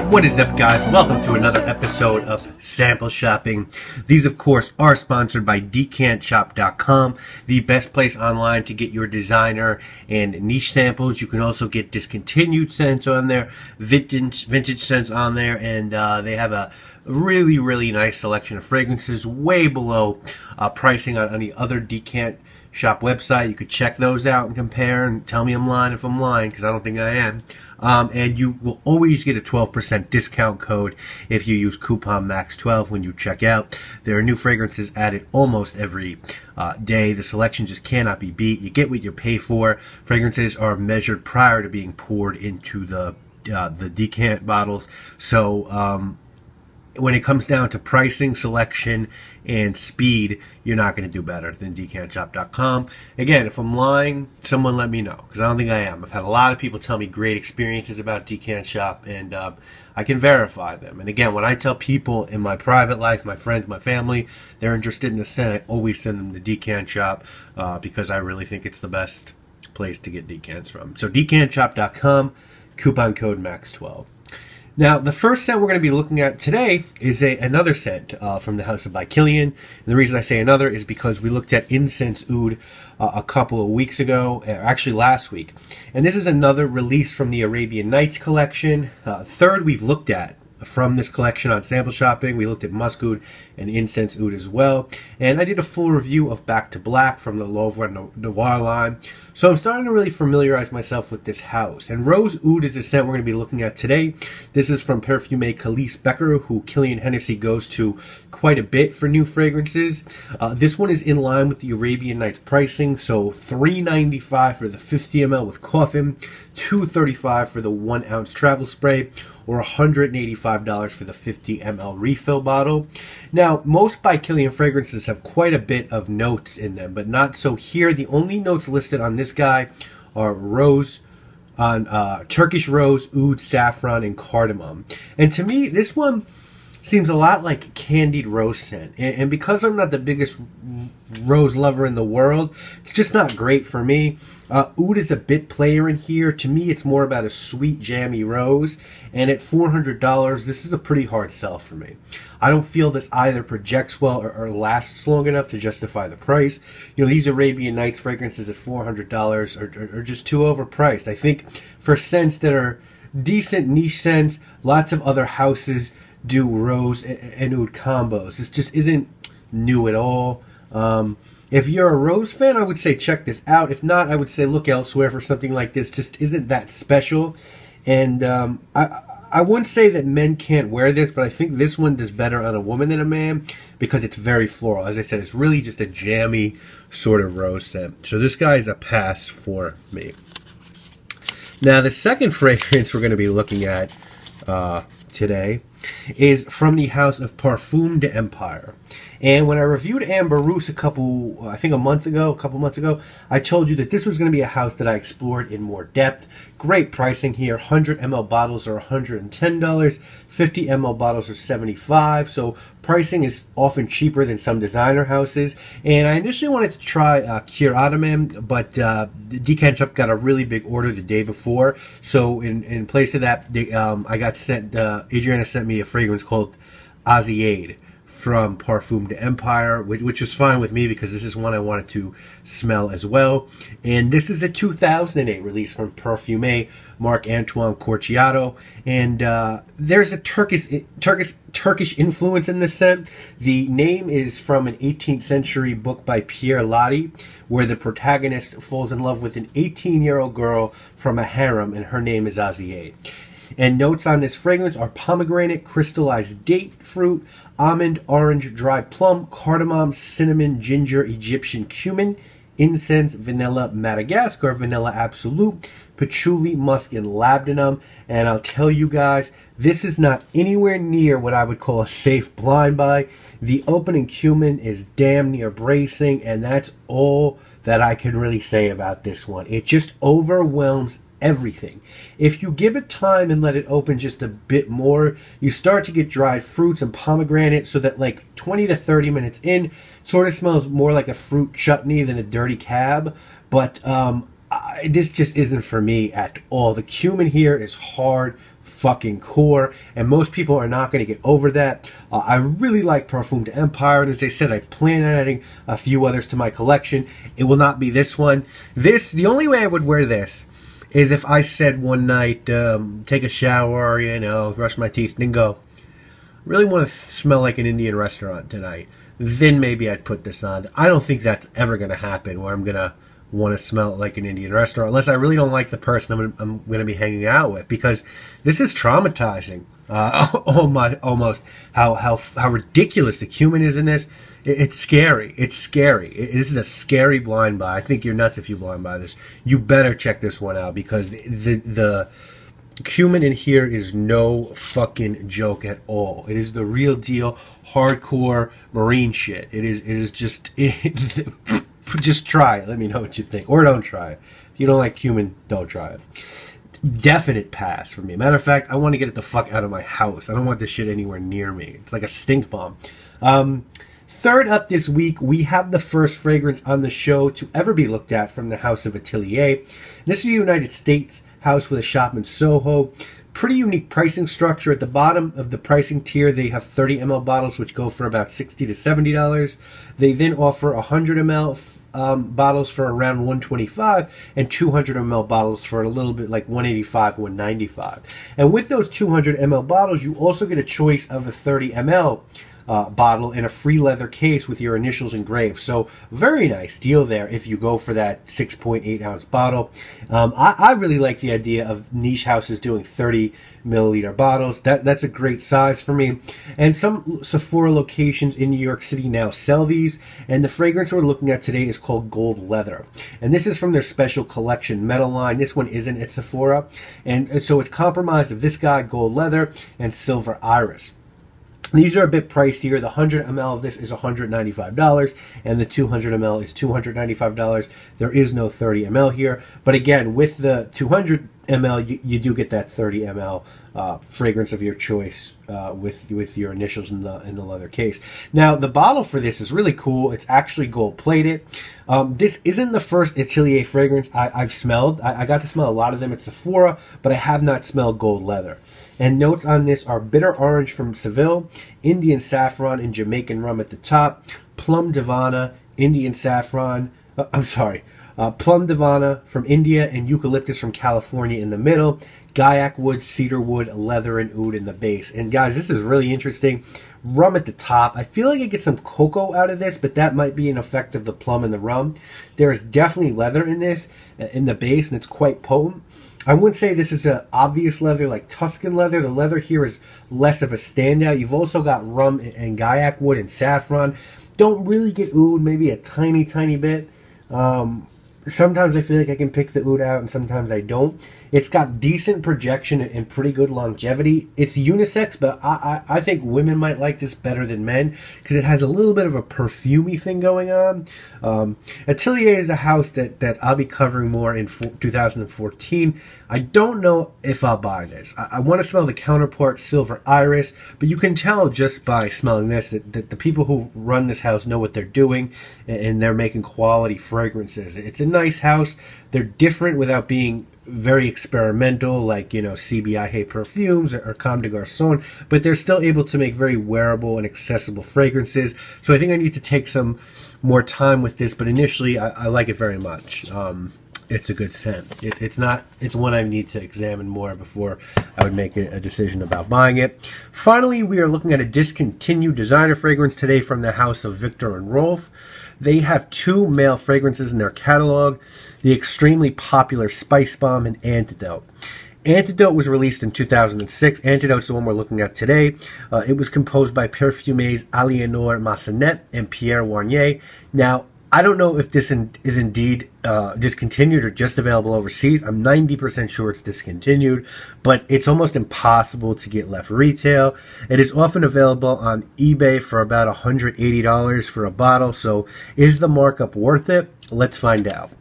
What is up, guys? Welcome to another episode of Sample Shopping. These, of course, are sponsored by DecantShop.com, the best place online to get your designer and niche samples. You can also get discontinued scents on there, vintage scents on there, and they have a really nice selection of fragrances, way below pricing on any other Decant Shop website. You could check those out and compare and tell me I'm lying if I'm lying, because I don't think I am. And you will always get a 12% discount code if you use coupon MAX12 when you check out. There are new fragrances added almost every day. The selection just cannot be beat. You get what you pay for. Fragrances are measured prior to being poured into the decant bottles. So when it comes down to pricing, selection, and speed, you're not going to do better than DecantShop.com. Again, if I'm lying, someone let me know, because I don't think I am. I've had a lot of people tell me great experiences about Decant Shop, and I can verify them. And again, when I tell people in my private life, my friends, my family, they're interested in the scent, I always send them to Decant Shop because I really think it's the best place to get decants from. So DecantShop.com, coupon code MAX12. Now, the first scent we're going to be looking at today is another scent from the house of By Kilian. And the reason I say another is because we looked at Incense Oud a couple of weeks ago, actually last week. And this is another release from the Arabian Nights collection. Third we've looked at from this collection on Sample Shopping. We looked at Musk Oud and Incense Oud as well. And I did a full review of Back to Black from the Louvre Noir line. So I'm starting to really familiarize myself with this house. And Rose Oud is the scent we're going to be looking at today. This is from Parfum Kilian Becker, who Kilian Hennessy goes to quite a bit for new fragrances. This one is in line with the Arabian Nights pricing. So $3.95 for the 50 ml with coffin, $2.35 for the 1 ounce travel spray, or $185 for the 50 ml refill bottle. Now, most By Kilian fragrances have quite a bit of notes in them, but not so here. The only notes listed on this guy are Turkish rose, oud, saffron, and cardamom. And to me, this one seems a lot like candied rose scent. And because I'm not the biggest rose lover in the world, it's just not great for me. Oud is a bit player in here. To me, it's more about a sweet, jammy rose. And at $400, this is a pretty hard sell for me. I don't feel this either projects well or lasts long enough to justify the price. You know, these Arabian Nights fragrances at $400 are just too overpriced. I think for scents that are decent niche scents, lots of other houses do rose and oud combos. This just isn't new at all. If you're a rose fan, I would say check this out. If not, I would say look elsewhere for something like this. Just isn't that special. And I wouldn't say that men can't wear this, but I think this one does better on a woman than a man because it's very floral. As I said, it's really just a jammy sort of rose scent. So this guy is a pass for me. Now, the second fragrance we're going to be looking at today is from the house of Parfum d'Empire. And when I reviewed Amber Rousse a couple months ago, I told you that this was going to be a house that I explored in more depth. Great pricing here. 100 ml bottles are $110, 50 ml bottles are $75. So pricing is often cheaper than some designer houses. And I initially wanted to try Kier Ottoman, but the Decant Shop got a really big order the day before. So in place of that, I got sent. Adriana sent me a fragrance called Aziyade from Parfum d'Empire, which is fine with me because this is one I wanted to smell as well. And this is a 2008 release from Parfumé Marc-Antoine Corciato. And there's a Turkish influence in this scent. The name is from an 18th century book by Pierre Loti, where the protagonist falls in love with an 18-year-old girl from a harem, and her name is Aziyade. And notes on this fragrance are pomegranate, crystallized date fruit, almond, orange, dry plum, cardamom, cinnamon, ginger, Egyptian cumin, incense, vanilla Madagascar, vanilla absolute, patchouli, musk, and labdanum. And I'll tell you guys, this is not anywhere near what I would call a safe blind buy. The opening cumin is damn near bracing, and that's all that I can really say about this one. It just overwhelms everything. If you give it time and let it open just a bit more, you start to get dried fruits and pomegranate, so that like 20 to 30 minutes in, it sort of smells more like a fruit chutney than a dirty cab. But this just isn't for me at all. The cumin here is hard, fucking core, and most people are not going to get over that. I really like Parfum d'Empire, and as I said, I plan on adding a few others to my collection. It will not be this one. The only way I would wear this is if I said one night, take a shower, you know, brush my teeth, then go, really want to smell like an Indian restaurant tonight. Then maybe I'd put this on. I don't think that's ever going to happen where I'm going to want to smell like an Indian restaurant unless I really don't like the person I'm going to be hanging out with, because this is traumatizing. Almost how ridiculous the cumin is in this. It's scary. It's scary. This is a scary blind buy. I think you're nuts if you blind buy this. You better check this one out, because the cumin in here is no fucking joke at all. It is the real deal, hardcore marine shit. It is just just try it. Let me know what you think, or don't try it. If you don't like cumin, don't try it. Definite pass for me. Matter of fact, I want to get it the fuck out of my house. I don't want this shit anywhere near me. It's like a stink bomb. Third up this week, we have the first fragrance on the show to ever be looked at from the house of Atelier. This is a United States house with a shop in Soho. Pretty unique pricing structure. At the bottom of the pricing tier, they have 30 ml bottles, which go for about $60 to $70. They then offer 100 ml bottles for around $125, and 200 ml bottles for a little bit like $185, $195. And with those 200 ml bottles, you also get a choice of a 30 ml bottle in a free leather case with your initials engraved. So very nice deal there if you go for that 6.8 ounce bottle. I really like the idea of niche houses doing 30 milliliter bottles. That's a great size for me. And some Sephora locations in New York City now sell these. And the fragrance we're looking at today is called Gold Leather. And this is from their special collection metal line. This one isn't at Sephora. And so it's comprised of this guy, Gold Leather, and Silver Iris. These are a bit pricier. The 100 ml of this is $195, and the 200 ml is $295. There is no 30 ml here. But again, with the 200 ml, you do get that 30 ml fragrance of your choice with your initials in the leather case. Now, the bottle for this is really cool. It's actually gold plated. This isn't the first Atelier fragrance I've smelled. I got to smell a lot of them at Sephora, but I have not smelled Gold Leather. And notes on this are bitter orange from Seville, Indian saffron and Jamaican rum at the top, plum divana, Indian saffron, plum divana from India, and eucalyptus from California in the middle, Gaiac wood, cedar wood, leather, and oud in the base. And guys, this is really interesting. Rum at the top. I feel like I get some cocoa out of this, but that might be an effect of the plum and the rum. There is definitely leather in this, in the base, and it's quite potent. I wouldn't say this is an obvious leather like Tuscan leather. The leather here is less of a standout. You've also got rum and Gaiac wood and saffron. Don't really get oud, maybe a tiny, tiny bit. Sometimes I feel like I can pick the oud out, and sometimes I don't. It's got decent projection and pretty good longevity. It's unisex, but I think women might like this better than men because it has a little bit of a perfumey thing going on. Atelier is a house that I'll be covering more in 2014. I don't know if I'll buy this. I want to smell the counterpart, Silver Iris, but you can tell just by smelling this that the people who run this house know what they're doing, and they're making quality fragrances. It's a nice house. They're different without being very experimental, like, you know, CBI perfumes or Comme des Garçons, but they're still able to make very wearable and accessible fragrances. So I think I need to take some more time with this, but initially I like it very much. It's a good scent. It's one I need to examine more before I would make a decision about buying it. Finally, we are looking at a discontinued designer fragrance today from the house of Viktor and Rolf. They have two male fragrances in their catalog, the extremely popular Spice Bomb and Antidote. Antidote was released in 2006. Antidote's the one we're looking at today. It was composed by perfumés Aliénor Massenet and Pierre Warnier. Now, I don't know if this is indeed discontinued or just available overseas. I'm 90% sure it's discontinued, but it's almost impossible to get left retail. It is often available on eBay for about $180 for a bottle, so is the markup worth it? Let's find out.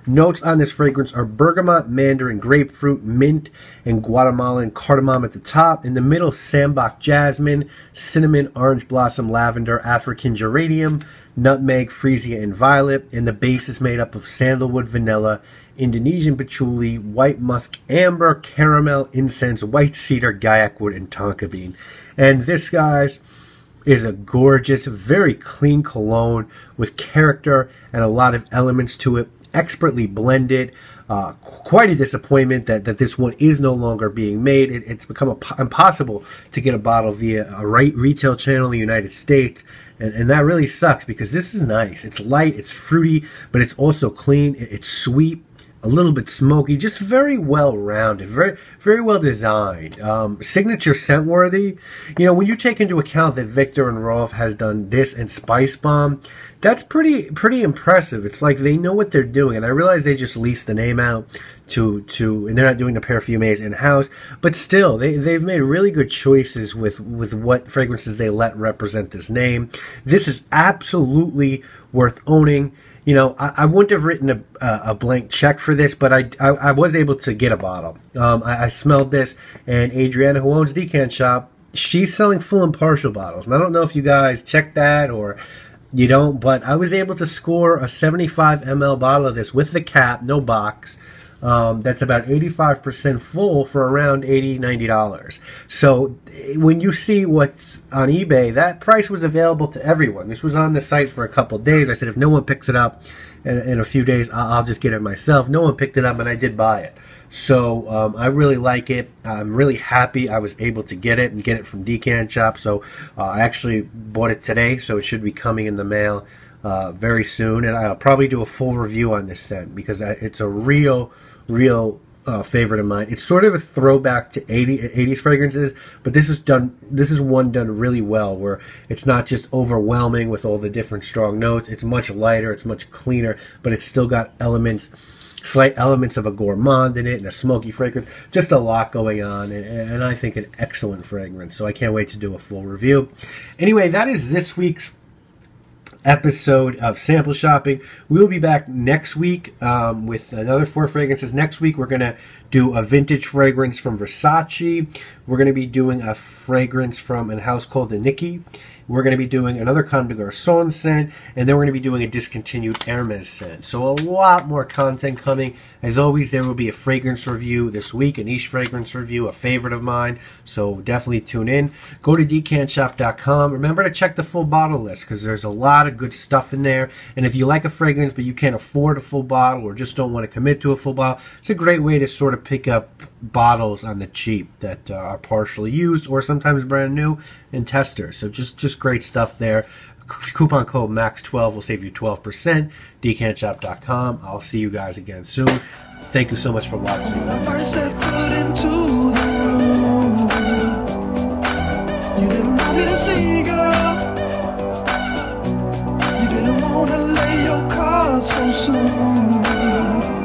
Notes on this fragrance are bergamot, mandarin, grapefruit, mint, and Guatemalan cardamom at the top. In the middle, sambac, jasmine, cinnamon, orange blossom, lavender, African geranium, nutmeg, freesia, and violet. And the base is made up of sandalwood, vanilla, Indonesian patchouli, white musk, amber, caramel, incense, white cedar, gaiac wood, and tonka bean. And this, guys, is a gorgeous, very clean cologne with character and a lot of elements to it. Expertly blended. Quite a disappointment that this one is no longer being made. It's become impossible to get a bottle via a retail channel in the United States. And that really sucks because this is nice. It's light, it's fruity, but it's also clean. It's sweet, a little bit smoky, just very well rounded, very well designed, signature scent worthy. You know, when you take into account that Viktor and Rolf has done this and Spice Bomb, that's pretty impressive. It's like they know what they're doing, and I realize they just leased the name out to and they're not doing the parfumés in house, but still they've made really good choices with what fragrances they let represent this name. This is absolutely worth owning. You know, I wouldn't have written a blank check for this, but I was able to get a bottle. I smelled this, and Adriana, who owns Decant Shop, she's selling full and partial bottles. And I don't know if you guys checked that or you don't, but I was able to score a 75 ml bottle of this with the cap, no box. That's about 85% full for around $80, $90. So when you see what's on eBay, that price was available to everyone. This was on the site for a couple days. I said, if no one picks it up in a few days, I'll just get it myself. No one picked it up, and I did buy it. So I really like it. I'm really happy I was able to get it and get it from Decant Shop. So I actually bought it today, so it should be coming in the mail very soon. And I'll probably do a full review on this scent because it's a real favorite of mine. It's sort of a throwback to 80s fragrances, but this is one done really well, where it's not just overwhelming with all the different strong notes. It's much lighter, it's much cleaner, but it's still got slight elements of a gourmand in it and a smoky fragrance. Just a lot going on, and I think an excellent fragrance. So I can't wait to do a full review. Anyway, that is this week's episode of Sample Shopping. We will be back next week with another 4 fragrances. Next week we're going to do a vintage fragrance from Versace. We're going to be doing a fragrance from a house called the Nikki. We're going to be doing another Comme des Garçons scent, and then we're going to be doing a discontinued Hermes scent. So a lot more content coming. As always, there will be a fragrance review this week, a niche fragrance review, a favorite of mine. So definitely tune in. Go to decantshop.com. Remember to check the full bottle list because there's a lot of good stuff in there. And if you like a fragrance but you can't afford a full bottle or just don't want to commit to a full bottle, it's a great way to sort of pick up bottles on the cheap that are partially used or sometimes brand new and testers. So just great stuff there. Coupon code MAX12 will save you 12%. Decantshop.com. I'll see you guys again soon. Thank you so much for watching. When I first set foot into the room, you didn't want me to see, girl. You didn't want to lay your cards so soon.